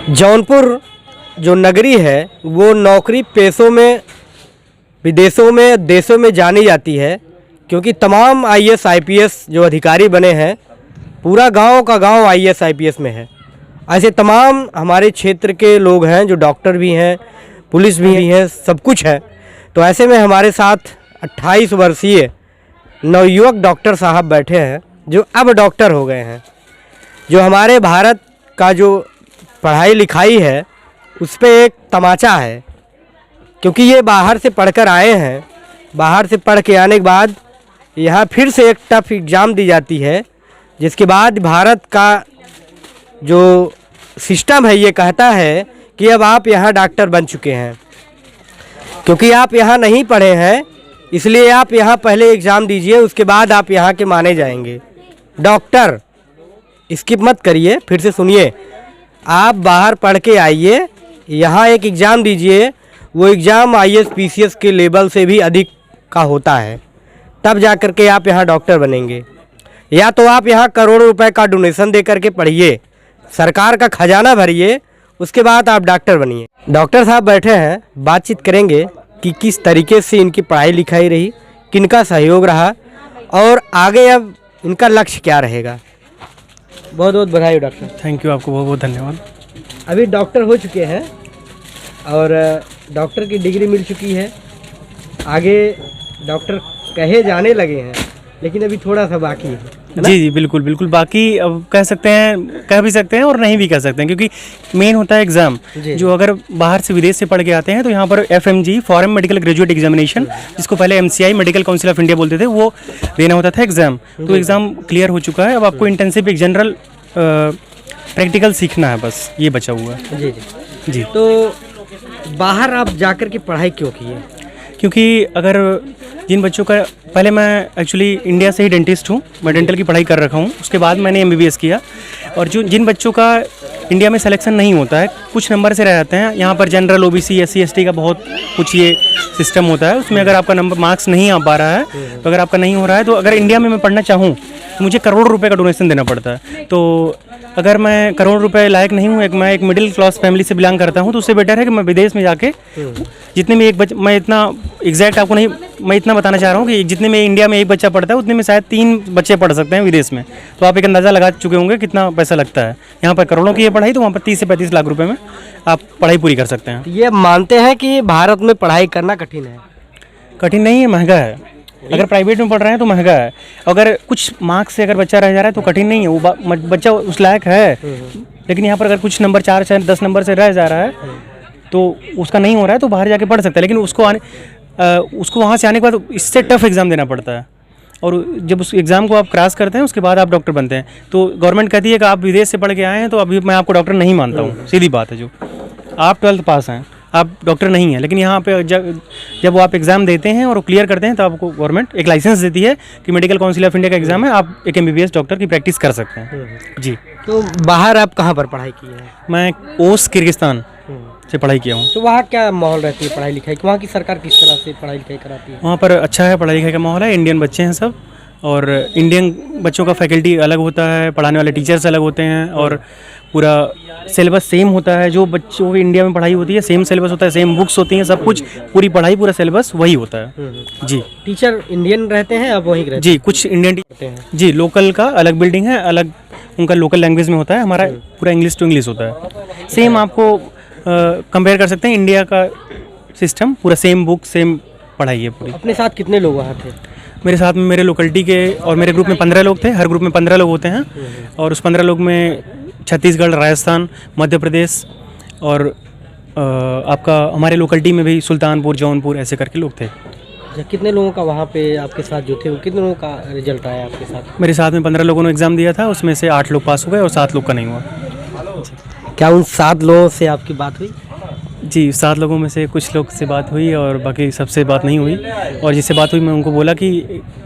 जौनपुर जो नगरी है वो नौकरी पेशों में विदेशों में देशों में जानी जाती है, क्योंकि तमाम आईएएस आईपीएस जो अधिकारी बने हैं पूरा गांव का गांव आईएएस आईपीएस में है। ऐसे तमाम हमारे क्षेत्र के लोग हैं जो डॉक्टर भी हैं, पुलिस भी हैं, सब कुछ है। तो ऐसे में हमारे साथ 28 वर्षीय नवयुवक डॉक्टर साहब बैठे हैं जो अब डॉक्टर हो गए हैं। जो हमारे भारत का जो पढ़ाई लिखाई है उस पर एक तमाचा है, क्योंकि ये बाहर से पढ़कर आए हैं। बाहर से पढ़ के आने के बाद यहाँ फिर से एक टफ एग्ज़ाम दी जाती है, जिसके बाद भारत का जो सिस्टम है ये कहता है कि अब आप यहाँ डॉक्टर बन चुके हैं। क्योंकि आप यहाँ नहीं पढ़े हैं इसलिए आप यहाँ पहले एग्ज़ाम दीजिए, उसके बाद आप यहाँ के माने जाएंगे डॉक्टर। स्किप मत करिए, फिर से सुनिए। आप बाहर पढ़ के आइए, यहाँ एक एग्ज़ाम दीजिए, वो एग्ज़ाम आईएएस पीसीएस के लेवल से भी अधिक का होता है, तब जा कर के आप यहाँ डॉक्टर बनेंगे। या तो आप यहाँ करोड़ों रुपए का डोनेशन दे करके पढ़िए, सरकार का खजाना भरिए, उसके बाद आप डॉक्टर बनिए। डॉक्टर साहब बैठे हैं, बातचीत करेंगे कि किस तरीके से इनकी पढ़ाई लिखाई रही, किनका सहयोग रहा और आगे अब इनका लक्ष्य क्या रहेगा। बहुत बहुत बधाई डॉक्टर। थैंक यू, आपको बहुत बहुत धन्यवाद। अभी डॉक्टर हो चुके हैं और डॉक्टर की डिग्री मिल चुकी है, आगे डॉक्टर कहे जाने लगे हैं, लेकिन अभी थोड़ा सा बाकी है जी जी बिल्कुल बिल्कुल बाकी। अब कह सकते हैं, कह भी सकते हैं और नहीं भी कह सकते हैं, क्योंकि मेन होता है एग्ज़ाम। जो अगर बाहर से विदेश से पढ़ के आते हैं तो यहाँ पर FMG foreign medical graduate examination, जिसको पहले MCI medical council of India बोलते थे, वो देना होता था एग्ज़ाम। तो एग्ज़ाम क्लियर हो चुका है। अब आपको इंटर्नशिप एक जनरल प्रैक्टिकल सीखना है, बस ये बचा हुआ है। जी जी जी। तो बाहर आप जाकर के पढ़ाई क्यों की है? क्योंकि अगर जिन बच्चों का, पहले मैं एक्चुअली इंडिया से ही डेंटिस्ट हूँ, मैं डेंटल की पढ़ाई कर रखा हूँ, उसके बाद मैंने MBBS किया। और जिन बच्चों का इंडिया में सिलेक्शन नहीं होता है, कुछ नंबर से रह जाते हैं, यहाँ पर जनरल OBC SC ST का बहुत कुछ ये सिस्टम होता है, उसमें अगर आपका नंबर मार्क्स नहीं आ पा रहा है, तो अगर आपका नहीं हो रहा है, तो अगर इंडिया में मैं पढ़ना चाहूँ तो मुझे करोड़ों रुपये का डोनेशन देना पड़ता है। तो अगर मैं करोड़ रुपए लायक नहीं हूँ, मैं एक मिडिल क्लास फैमिली से बिलोंग करता हूँ, तो उससे बेटर है कि मैं विदेश में जाके जितने में मैं इतना एग्जैक्ट आपको नहीं, मैं इतना बताना चाह रहा हूँ कि जितने में इंडिया में एक बच्चा पढ़ता है उतने में शायद 3 बच्चे पढ़ सकते हैं विदेश में। तो आप एक अंदाज़ा लगा चुके होंगे कितना पैसा लगता है। यहाँ पर करोड़ों की ये पढ़ाई, तो वहाँ पर 30 से 35 लाख रुपये में आप पढ़ाई पूरी कर सकते हैं। ये मानते हैं कि भारत में पढ़ाई करना कठिन है? कठिन नहीं है, महंगा है। अगर प्राइवेट में पढ़ रहे हैं तो महंगा है, अगर कुछ मार्क्स से अगर बच्चा रह जा रहा है तो कठिन नहीं है, वो बच्चा उस लायक है। लेकिन यहाँ पर अगर कुछ नंबर 4 से 10 नंबर से रह जा रहा है तो उसका नहीं हो रहा है, तो बाहर जाके पढ़ सकता है। लेकिन उसको वहाँ से आने के बाद इससे टफ एग्ज़ाम देना पड़ता है, और जब उस एग्ज़ाम को आप क्रॉस करते हैं उसके बाद आप डॉक्टर बनते हैं। तो गवर्नमेंट कहती है कि आप विदेश से पढ़ के आए हैं तो अभी मैं आपको डॉक्टर नहीं मानता हूँ। सीधी बात है, जो आप 12th पास हैं आप डॉक्टर नहीं हैं। लेकिन यहाँ पे जब वो आप एग्ज़ाम देते हैं और वो क्लियर करते हैं तो आपको गवर्नमेंट एक लाइसेंस देती है कि मेडिकल काउंसिल ऑफ इंडिया का एग्ज़ाम है, आप एक MBBS डॉक्टर की प्रैक्टिस कर सकते हैं जी। तो बाहर आप कहाँ पर पढ़ाई की है? मैं ओस किर्गिस्तान से पढ़ाई किया हूँ। तो वहाँ क्या माहौल रहती है पढ़ाई लिखाई? वहाँ की सरकार किस तरह से पढ़ाई लिखाई कराती है? वहाँ पर अच्छा है, पढ़ाई लिखाई का माहौल है। इंडियन बच्चे हैं सब, और इंडियन बच्चों का फैकल्टी अलग होता है, पढ़ाने वाले टीचर्स अलग होते हैं, और पूरा सिलेबस सेम होता है। जो बच्चों की इंडिया में पढ़ाई होती है सेम सिलेबस होता है, सेम बुक्स होती हैं, सब कुछ, पूरी पढ़ाई पूरा सिलेबस वही होता है जी। टीचर इंडियन रहते हैं, आप वहीं रहते जी, कुछ इंडियन टीचर हैं जी। लोकल का अलग बिल्डिंग है, अलग उनका लोकल लैंग्वेज में होता है, हमारा पूरा इंग्लिश टू इंग्लिश होता है। सेम आपको कंपेयर कर सकते हैं, इंडिया का सिस्टम पूरा सेम बुक सेम पढ़ाई है पूरी। अपने साथ कितने लोग वहाँ थे? मेरे साथ में मेरे लोकलिटी के और मेरे ग्रुप में 15 लोग थे। हर ग्रुप में 15 लोग होते हैं, और उस 15 लोग में छत्तीसगढ़, राजस्थान, मध्य प्रदेश और आपका हमारे लोकलिटी में भी सुल्तानपुर, जौनपुर, ऐसे करके लोग थे। कितने लोगों का वहाँ पे आपके साथ जो थे वो कितने लोगों का रिजल्ट आया आपके साथ? मेरे साथ में 15 लोगों ने एग्ज़ाम दिया था, उसमें से 8 लोग पास हो गए और 7 लोग का नहीं हुआ। क्या उन 7 लोगों से आपकी बात हुई? जी, 7 लोगों में से कुछ लोग से बात हुई और बाकी सबसे बात नहीं हुई। और जिससे बात हुई मैं उनको बोला कि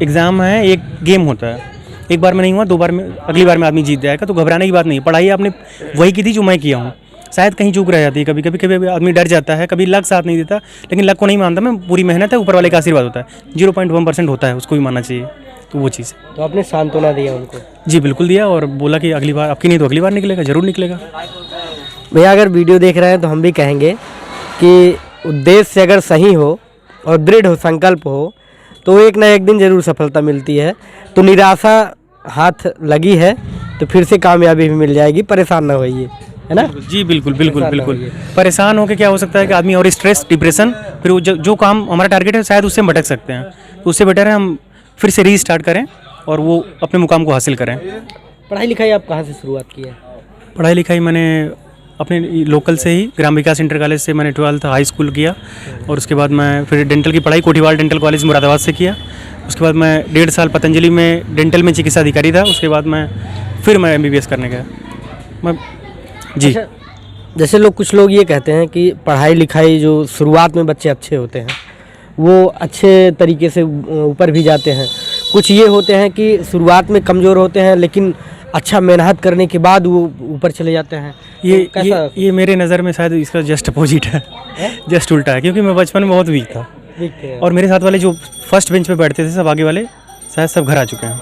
एग्ज़ाम है, एक गेम होता है, एक बार में नहीं हुआ, 2 बार में, अगली बार में आदमी जीत जाएगा, तो घबराने की बात नहीं है। पढ़ाई आपने वही की थी जो मैं किया हूँ, शायद कहीं चूक रह जाती है, कभी आदमी डर जाता है, कभी लक साथ नहीं देता, लेकिन लक को नहीं मानता मैं, पूरी मेहनत है, ऊपर वाले का आशीर्वाद होता है। 0.1% होता है, उसको भी मानना चाहिए, तो वो चीज़ है। तो आपने सांत्वना दिया उनको? जी बिल्कुल दिया, और बोला कि अगली बार आपकी नहीं तो अगली बार निकलेगा, ज़रूर निकलेगा। भैया अगर वीडियो देख रहे हैं तो हम भी कहेंगे कि उद्देश्य अगर सही हो और दृढ़ हो, संकल्प हो, तो एक ना एक दिन ज़रूर सफलता मिलती है। तो निराशा हाथ लगी है तो फिर से कामयाबी भी मिल जाएगी, परेशान ना होइए, है ना। जी बिल्कुल बिल्कुल परेशान ना बिल्कुल। होइए। परेशान होकर क्या हो सकता है कि आदमी और स्ट्रेस, डिप्रेशन, फिर वो जो काम हमारा टारगेट है शायद उससे हम भटक सकते हैं। तो उससे बेटर है हम फिर से रीस्टार्ट करें और वो अपने मुकाम को हासिल करें। पढ़ाई लिखाई आप कहाँ से शुरुआत की है? पढ़ाई लिखाई मैंने अपने लोकल से ही ग्राम विकास इंटर कॉलेज से मैंने 12th हाई स्कूल किया और उसके बाद मैं फिर डेंटल की पढ़ाई कोठीवाल डेंटल कॉलेज मुरादाबाद से किया। उसके बाद मैं 1.5 साल पतंजलि में डेंटल में चिकित्सा अधिकारी था। उसके बाद मैं MBBS करने गया मैं। जी। अच्छा, जैसे कुछ लोग ये कहते हैं कि पढ़ाई लिखाई जो शुरुआत में बच्चे अच्छे होते हैं वो अच्छे तरीके से ऊपर भी जाते हैं, कुछ ये होते हैं कि शुरुआत में कमज़ोर होते हैं लेकिन अच्छा मेहनत करने के बाद वो ऊपर चले जाते हैं। ये मेरे नज़र में शायद इसका जस्ट अपोजिट है, जस्ट उल्टा है, क्योंकि मैं बचपन में बहुत वीक था और मेरे साथ वाले जो फर्स्ट बेंच पे बैठते थे सब आगे वाले शायद सब घर आ चुके हैं।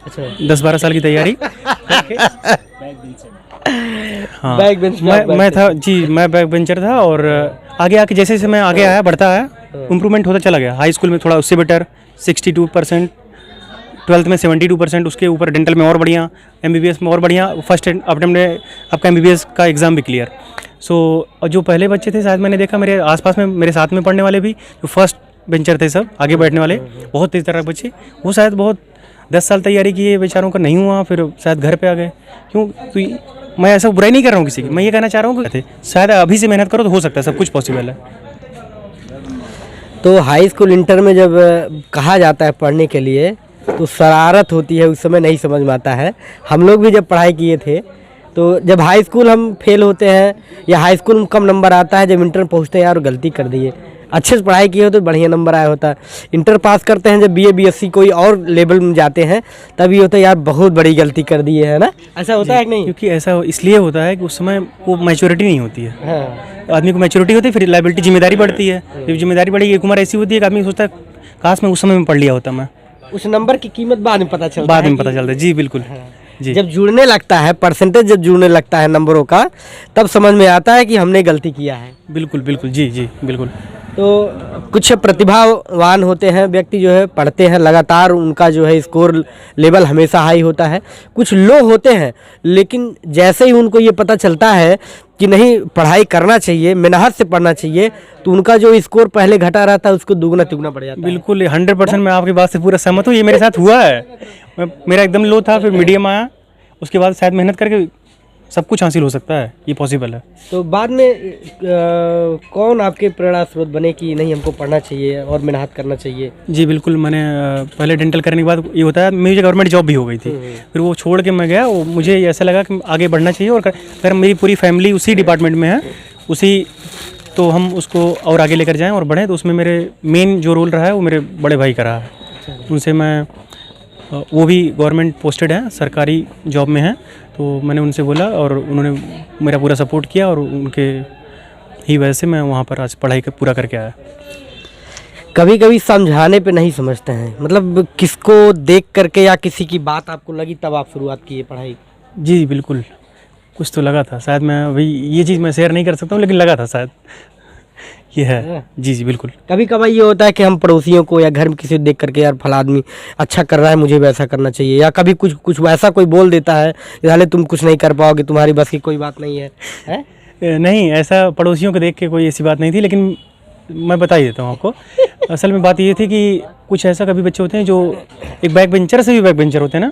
अच्छा, 10-12 साल की तैयारी। हाँ, बैक बेंच पे मैं था जी, मैं बैक बेंचर था और आगे आके जैसे जैसे मैं आगे आया, बढ़ता है, इम्प्रूवमेंट होता चला गया। हाई स्कूल में थोड़ा उससे बेटर 62%, 12th में 72%, उसके ऊपर डेंटल में और बढ़िया, MBBS में और बढ़िया, फर्स्ट अटेम्प्ट में आपका MBBS का एग्ज़ाम भी क्लियर। और जो पहले बच्चे थे शायद मैंने देखा मेरे आसपास में, मेरे साथ में पढ़ने वाले भी जो फर्स्ट बेंचर थे, सब आगे बैठने वाले बहुत तेज़ तरह बच्चे, वो शायद बहुत 10 साल तैयारी किए, बेचारों का नहीं हुआ, फिर शायद घर पे आ गए। क्यों? तो मैं ऐसा बुराई नहीं कर रहा हूँ किसी की, मैं ये कहना चाह रहा हूँ कि शायद अभी से मेहनत करो तो हो सकता है, सब कुछ पॉसिबल है। तो हाई स्कूल इंटर में जब कहा जाता है पढ़ने के लिए तो शरारत होती है, उस समय नहीं समझ में आता है। हम लोग भी जब पढ़ाई किए थे तो जब हाई स्कूल हम फेल होते हैं या हाई स्कूल में कम नंबर आता है, जब इंटर में पहुँचते हैं यार गलती कर दिए, अच्छे से पढ़ाई किए हो तो बढ़िया नंबर आया होता है। इंटर पास करते हैं, जब BA BSc कोई और लेवल में जाते हैं तब ये होता है यार बहुत बड़ी गलती कर दी है ना। ऐसा होता है कि नहीं? क्योंकि ऐसा इसलिए होता है कि उस समय वो मैच्योरिटी नहीं होती है। हाँ। आदमी को मैच्योरिटी होती है, फिर लाइबिलिटी, जिम्मेदारी बढ़ती है। जब जिम्मेदारी बढ़ेगी, एक उम्र ऐसी होती है कि आदमी सोचता है काश मैं उस समय में पढ़ लिया होता। मैं उस नंबर की कीमत बाद में पता चलता है, बाद में पता चलता है। जी बिल्कुल। जी, जब जुड़ने लगता है, परसेंटेज जब जुड़ने लगता है नंबरों का, तब समझ में आता है कि हमने गलती किया है। बिल्कुल बिल्कुल। जी जी बिल्कुल। तो कुछ प्रतिभावान होते हैं व्यक्ति, जो है पढ़ते हैं लगातार, उनका जो है स्कोर लेवल हमेशा हाई होता है। कुछ लो होते हैं लेकिन जैसे ही उनको ये पता चलता है कि नहीं पढ़ाई करना चाहिए, मेहनत से पढ़ना चाहिए, तो उनका जो स्कोर पहले घटा रहता है उसको दुगना तिगुना बढ़ जाता है। बिल्कुल 100% मैं आपकी बात से पूरा सहमत हूँ। ये मेरे साथ हुआ है। मेरा एकदम लो था, फिर मीडियम आया, उसके बाद शायद मेहनत करके सब कुछ हासिल हो सकता है, ये पॉसिबल है। तो बाद में कौन आपके प्रेरणा स्रोत बने कि नहीं हमको पढ़ना चाहिए और मेहनत करना चाहिए? जी बिल्कुल। मैंने पहले डेंटल करने के बाद ये होता है, मुझे गवर्नमेंट जॉब भी हो गई थी, फिर वो छोड़ के मैं गया। वो मुझे ऐसा लगा कि आगे बढ़ना चाहिए और अगर मेरी पूरी फैमिली उसी डिपार्टमेंट में है, तो हम उसको और आगे लेकर जाएँ और बढ़ें। तो उसमें मेरे मेन जो रोल रहा है वो मेरे बड़े भाई का रहा है। उनसे मैं, वो भी गवर्नमेंट पोस्टेड हैं, सरकारी जॉब में हैं, तो मैंने उनसे बोला और उन्होंने मेरा पूरा सपोर्ट किया और उनके ही वजह से मैं वहाँ पर आज पढ़ाई पूरा करके आया। कभी कभी समझाने पे नहीं समझते हैं, मतलब किसको देख करके या किसी की बात आपको लगी तब आप शुरुआत किए पढ़ाई? जी बिल्कुल, कुछ तो लगा था शायद। मैं अभी ये चीज़ मैं शेयर नहीं कर सकता हूँ, लेकिन लगा था शायद ये है। जी जी बिल्कुल। कभी कभार ये होता है कि हम पड़ोसियों को या घर में किसी को देख करके यार फला आदमी अच्छा कर रहा है, मुझे वैसा करना चाहिए, या कभी कुछ वैसा कोई बोल देता है इधर तुम कुछ नहीं कर पाओगे, तुम्हारी बस की कोई बात नहीं है? नहीं, ऐसा पड़ोसियों को देख के कोई ऐसी बात नहीं थी, लेकिन मैं बता ही देता हूँ आपको। असल में बात ये थी कि कुछ ऐसा कभी बच्चे होते हैं जो एक बैक बेंचर से भी बैक बेंचर होते हैं ना,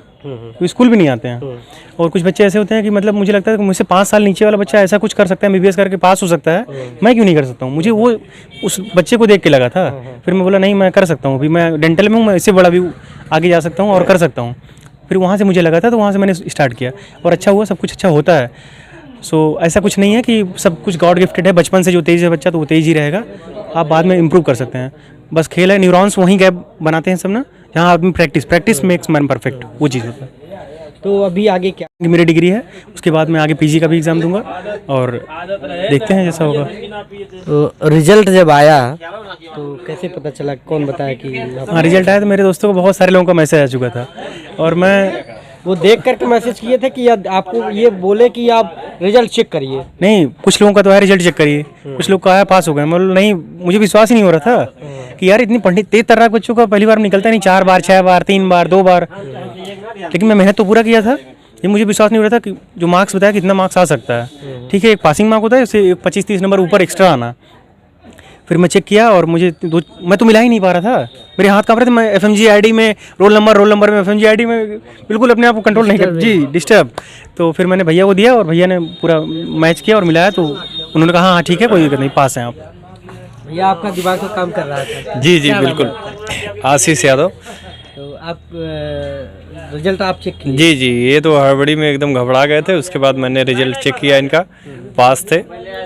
तो स्कूल भी नहीं आते हैं। और कुछ बच्चे ऐसे होते हैं कि मतलब मुझे लगता है कि मुझसे 5 साल नीचे वाला बच्चा ऐसा कुछ कर सकता है, MBBS करके पास हो सकता है, मैं क्यों नहीं कर सकता हूँ? मुझे वो उस बच्चे को देख के लगा था। फिर मैं बोला नहीं, मैं कर सकता हूँ, अभी मैं डेंटल में हूँ, मैं इससे बड़ा भी आगे जा सकता हूँ और कर सकता हूँ। फिर वहाँ से मुझे लगा था, तो वहाँ से मैंने स्टार्ट किया और अच्छा हुआ, सब कुछ अच्छा होता है। ऐसा कुछ नहीं है कि सब कुछ गॉड गिफ्टेड है। बचपन से जो तेज़ है बच्चा, तो वो तेज़ ही रहेगा, आप बाद में इम्प्रूव कर सकते हैं। बस खेल है, न्यूरॉन्स वहीं गैप बनाते हैं सब ना, जहाँ आदमी प्रैक्टिस मेक्स मैन परफेक्ट, वो चीज़ होता है। तो अभी आगे क्या? मेरी डिग्री है, उसके बाद मैं आगे PG का भी एग्ज़ाम दूंगा और देखते हैं जैसा होगा। तो रिजल्ट जब आया तो कैसे पता चला, कौन बताया कि? हाँ, रिजल्ट आया तो मेरे दोस्तों को, बहुत सारे लोगों का मैसेज आ चुका था और मैं वो देख करके मैसेज किए थे कि आपको ये बोले कि आप रिजल्ट चेक करिए? नहीं, कुछ लोगों का तो है रिजल्ट चेक करिए, कुछ लोग का है पास हो गए। मतलब नहीं, मुझे विश्वास ही नहीं हो रहा था कि यार इतनी पढ़ने तेज तर्राक बच्चों का पहली बार निकलता नहीं, 4 बार 6 बार 3 बार 2 बार। लेकिन मैं मेहनत तो पूरा किया था, ये मुझे विश्वास नहीं हो रहा था कि जो मार्क्स बताया कितना मार्क्स आ सकता है। ठीक है, एक पासिंग मार्क होता है, उससे 25-30 नंबर ऊपर एक्स्ट्रा आना। फिर मैं चेक किया और मुझे मैं तो मिला ही नहीं पा रहा था, मेरे हाथ कांप रहे थे। मैं FMG ID में रोल नंबर में FMG ID में बिल्कुल अपने आप को कंट्रोल नहीं कर जी डिस्टर्ब। तो फिर मैंने भैया को दिया और भैया ने पूरा मैच किया और मिलाया, तो उन्होंने कहा हाँ ठीक है, कोई दिक्कत नहीं, पास हैं आप। भैया आपका दिमाग तो काम कर रहा था। जी जी बिल्कुल। आशीष यादव। तो आप रिजल्ट आप चेक किए? जी जी, ये तो हड़बड़ी में एकदम घबरा गए थे। उसके बाद मैंने रिजल्ट चेक किया, इनका पास थे।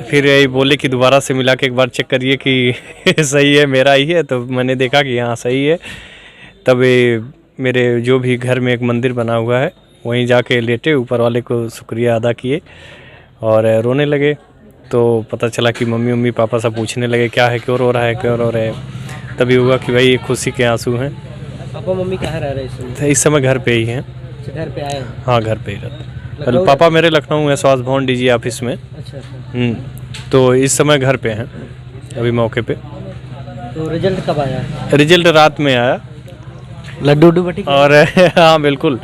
फिर यही बोले कि दोबारा से मिला के एक बार चेक करिए कि सही है, मेरा ही है। तो मैंने देखा कि हाँ सही है। तब ये मेरे जो भी घर में एक मंदिर बना हुआ है, वहीं जाके लेटे ऊपर वाले को शुक्रिया अदा किए और रोने लगे। तो पता चला कि मम्मी पापा सब पूछने लगे क्या है, क्यों रो रहा है, क्यों रो रहे हैं। तभी हुआ कि भाई ये खुशी के आंसू हैं। पापा मम्मी कहाँ रह रहे हैं इस समय? घर पे ही हैं। घर पे आए हैं? हाँ, घर पे ही रहते हैं। पापा मेरे लखनऊ में स्वास्थ्य भवन DG ऑफिस में। अच्छा। तो इस समय घर पे हैं अभी मौके पे। तो रिजल्ट कब आया? रिजल्ट रात में आया। लड्डू बटी और हाँ बिल्कुल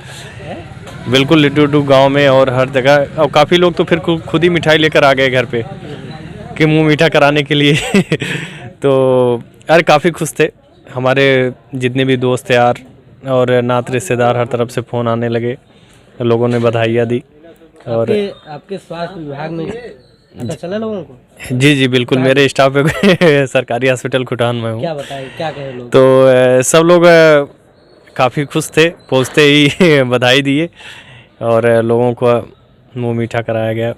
लड्डू गांव में और हर जगह। और काफ़ी लोग तो फिर खुद ही मिठाई लेकर आ गए घर पे कि मुंह मीठा कराने के लिए। तो अरे काफ़ी खुश थे हमारे जितने भी दोस्त यार और नात रिश्तेदार, हर तरफ से फ़ोन आने लगे, लोगों ने बधाइयाँ दी। और आपके स्वास्थ्य विभाग में पता चला लोगों को? जी बिल्कुल, मेरे स्टाफ पे सरकारी हॉस्पिटल खुटान में हूँ। क्या बताए, क्या कहे लोग? तो सब लोग काफ़ी खुश थे, पहुँचते ही बधाई दिए और लोगों को मुँह मीठा कराया गया।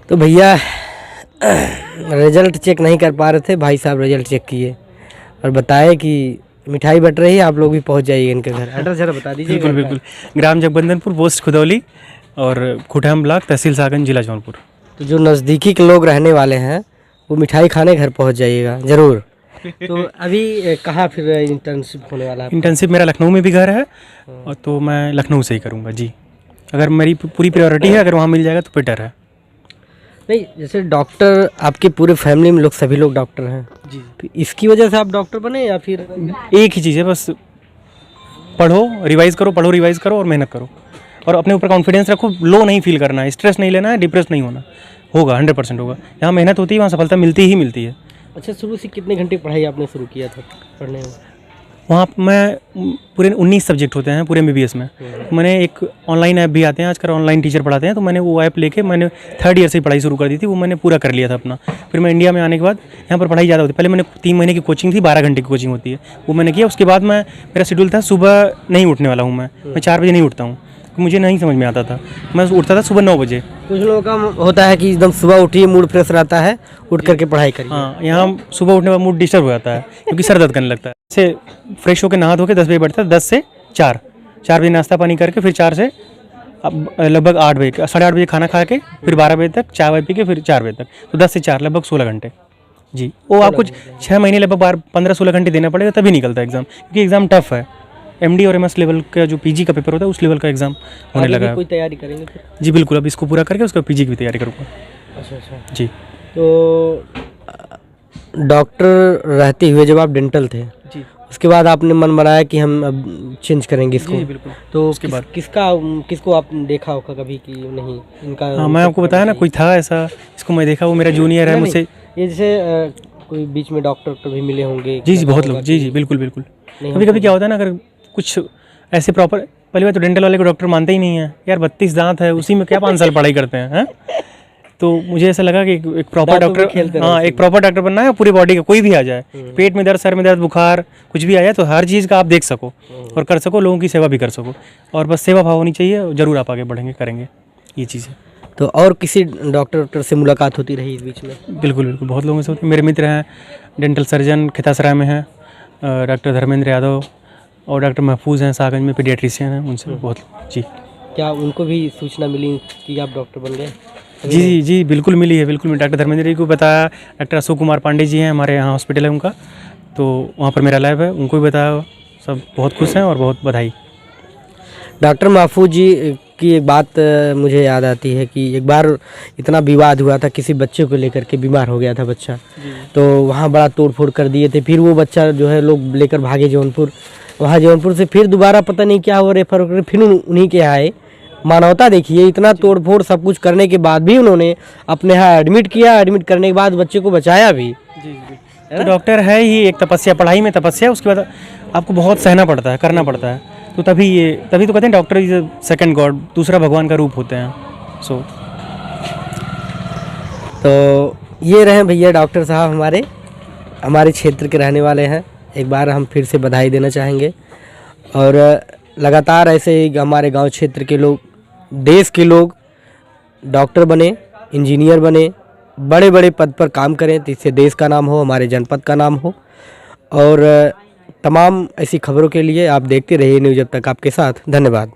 तो भैया रिजल्ट चेक नहीं कर पा रहे थे, भाई साहब रिजल्ट चेक किए और बताए कि मिठाई बट रही है, आप लोग भी पहुंच जाइए इनके घर। एड्रेस जरा बता दीजिए। बिल्कुल। ग्राम जगबंदनपुर, पोस्ट खुदौली और खुटहम ब्लॉक, तहसील सागन, जिला जौनपुर। तो जो नज़दीकी के लोग रहने वाले हैं वो मिठाई खाने घर पहुंच जाइएगा ज़रूर। तो अभी कहाँ फिर इंटर्नशिप होने वाला है? इंटर्नशिप मेरा लखनऊ में भी घर है, और तो मैं लखनऊ से ही करूँगा जी। अगर मेरी पूरी प्रायोरिटी है, अगर वहाँ मिल जाएगा तो बेटर है। नहीं, जैसे डॉक्टर आपके पूरे फैमिली में लोग सभी लोग डॉक्टर हैं जी, तो इसकी वजह से आप डॉक्टर बने या फिर? एक ही चीज़ है बस, पढ़ो रिवाइज़ करो और मेहनत करो और अपने ऊपर कॉन्फिडेंस रखो। लो नहीं फील करना है, स्ट्रेस नहीं लेना है, डिप्रेस नहीं होना। होगा 100% होगा। यहाँ मेहनत होती है, वहाँ सफलता मिलती ही मिलती है। अच्छा, शुरू से कितने घंटे पढ़ाई आपने शुरू किया था पढ़ने में? वहाँ मैं पूरे 19 सब्जेक्ट होते हैं पूरे MBBS में। मैंने एक ऑनलाइन ऐप भी आते हैं आजकल, ऑनलाइन टीचर पढ़ाते हैं, तो मैंने वो ऐप लेके मैंने 3rd ईयर से ही पढ़ाई शुरू कर दी थी। वो मैंने पूरा कर लिया था अपना। फिर मैं इंडिया में आने के बाद यहाँ पर पढ़ाई ज़्यादा होती है। पहले मैंने 3 महीने की कोचिंग थी, 12 घंटे की कोचिंग होती है, वो मैंने किया। उसके बाद मेरा शेड्यूल था, सुबह नहीं उठने वाला हूँ मैं 4 बजे नहीं उठता हूँ, मुझे नहीं समझ में आता था। मैं उठता था सुबह 9 बजे। कुछ लोगों का होता है कि एकदम सुबह उठिए, मूड फ्रेश रहता है, उठ करके पढ़ाई करिए। हाँ, यहाँ सुबह उठने का मूड डिस्टर्ब हो जाता है क्योंकि सर दर्द करने लगता है। से फ्रेश होकर नहा धो के 10 बजे बैठता है, 10 से 4 बजे नाश्ता पानी करके फिर 4 से अब लगभग 8 बजे 8:30 बजे खाना खा के फिर 12 बजे तक चाय वाय पी के फिर 4 बजे तक, तो 10 से 4 लगभग 16 घंटे जी। वो आपको 6 महीने लगभग 15-16 घंटे देना पड़ेगा, तभी निकलता है एग्ज़ाम, क्योंकि एग्ज़ाम टफ है। MD और MS लेवल का जो PG का पेपर होता है उस लेवल का एग्ज़ाम होने लगा है। कोई तैयारी करेंगे फिर? जी बिल्कुल, अब इसको पूरा करके उसका PG की भी तैयारी करूँगा। अच्छा जी। तो डॉक्टर रहते हुए जब आप डेंटल थे जी, उसके बाद आपने मन बनाया कि हम अब चेंज करेंगे इसको? जी बिल्कुल। तो उसके बाद किसको आप देखा होगा कभी कि नहीं इनका? हाँ, मैं आपको बताया ना, कोई था ऐसा, इसको मैं देखा, वो मेरा जूनियर है मुझसे। ये जैसे कोई बीच में डॉक्टर भी मिले होंगे? जी बहुत लोग। जी बिल्कुल। कभी कभी क्या होता है ना, अगर कुछ ऐसे प्रॉपर, पहली बार तो डेंटल वाले को डॉक्टर मानते ही नहीं है यार, 32 दांत है, उसी में क्या 5 साल पढ़ाई करते हैं। तो मुझे ऐसा लगा कि एक प्रॉपर डॉक्टर, हाँ एक प्रॉपर डॉक्टर बनना है। पूरी बॉडी का कोई भी आ जाए, पेट में दर्द, सर में दर्द, बुखार कुछ भी आ जाए, तो हर चीज़ का आप देख सको और कर सको, लोगों की सेवा भी कर सको, और बस सेवा भाव होनी चाहिए, जरूर आप आगे बढ़ेंगे, करेंगे ये चीज़ें। तो और किसी डॉक्टर से मुलाकात होती रही इस बीच में? बिल्कुल, बहुत लोगों से होती है। मेरे मित्र हैं डेंटल सर्जन खितासराय में हैं, डॉक्टर धर्मेंद्र यादव, और डॉक्टर महफूज हैं सागंज में, पीडियाट्रिशियन हैं, उनसे बहुत। जी, क्या उनको भी सूचना मिली कि आप डॉक्टर बन गए? जी बिल्कुल मिली है, बिल्कुल। मैं डॉक्टर धर्मेंद्र जी को बताया, डॉक्टर अशोक कुमार पांडे जी हैं, हमारे यहाँ हॉस्पिटल है उनका, तो वहाँ पर मेरा लैब है, उनको भी बताया, सब बहुत खुश हैं और बहुत बधाई। डॉक्टर महफूज जी की एक बात मुझे याद आती है कि एक बार इतना विवाद हुआ था, किसी बच्चे को लेकर के, बीमार हो गया था बच्चा, तो वहाँ बड़ा तोड़फोड़ कर दिए थे। फिर वो बच्चा जो है लोग लेकर भागे जौनपुर, वहाँ जौनपुर से फिर दोबारा पता नहीं क्या हो, रेफर कर फिर उन्हीं के आए। मानवता देखिए, इतना तोड़फोड़ सब कुछ करने के बाद भी उन्होंने अपने यहाँ एडमिट किया, एडमिट करने के बाद बच्चे को बचाया भी। तो डॉक्टर है ही एक तपस्या, पढ़ाई में तपस्या, उसके बाद आपको बहुत सहना पड़ता है, करना पड़ता है, तो तभी तो कहते हैं डॉक्टर इज सेकंड गॉड, दूसरा भगवान का रूप होते हैं। तो ये रहे भैया डॉक्टर साहब, हमारे क्षेत्र के रहने वाले हैं। एक बार हम फिर से बधाई देना चाहेंगे, और लगातार ऐसे ही हमारे गांव क्षेत्र के लोग, देश के लोग डॉक्टर बने, इंजीनियर बने, बड़े बड़े पद पर काम करें, तो इससे देश का नाम हो, हमारे जनपद का नाम हो। और तमाम ऐसी खबरों के लिए आप देखते रहिए न्यूज़ अब तक आपके साथ। धन्यवाद।